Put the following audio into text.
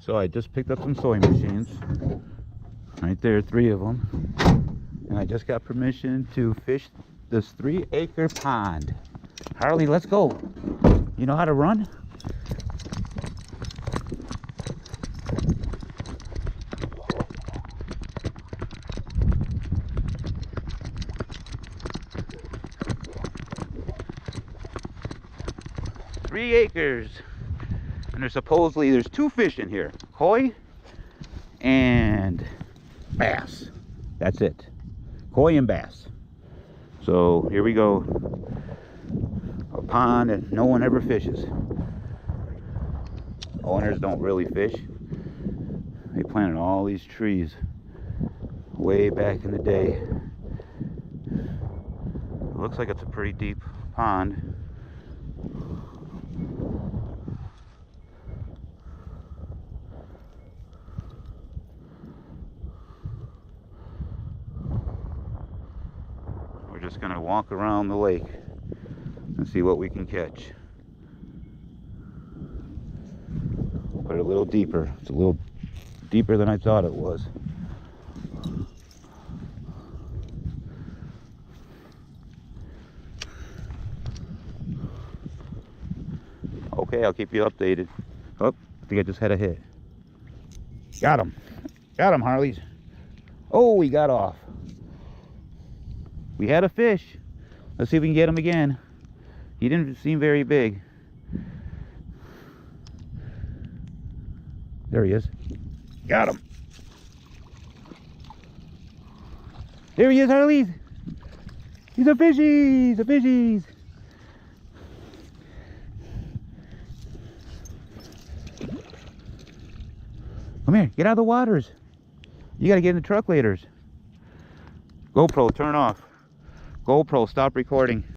So I just picked up some sewing machines. Right there, 3 of them. And I just got permission to fish this 3-acre pond. Harley, let's go. You know how to run? Three acres. And there's 2 fish in here. Koi and bass. That's it. Koi and bass. So here we go. A pond that no one ever fishes. Owners don't really fish. They planted all these trees way back in the day. It looks like it's a pretty deep pond. We're just gonna walk around the lake and see what we can catch. Put it a little deeper. It's a little deeper than I thought it was. Okay, I'll keep you updated. Oh, I think I just had a hit. Got him. Got him, Harleys. Oh, he got off. We had a fish. Let's see if we can get him again. He didn't seem very big. There he is. Got him. There he is, Harleys. He's a fishy. He's a fishy. Come here. Get out of the waters. You got to get in the truck later. GoPro, turn off. GoPro, stop recording.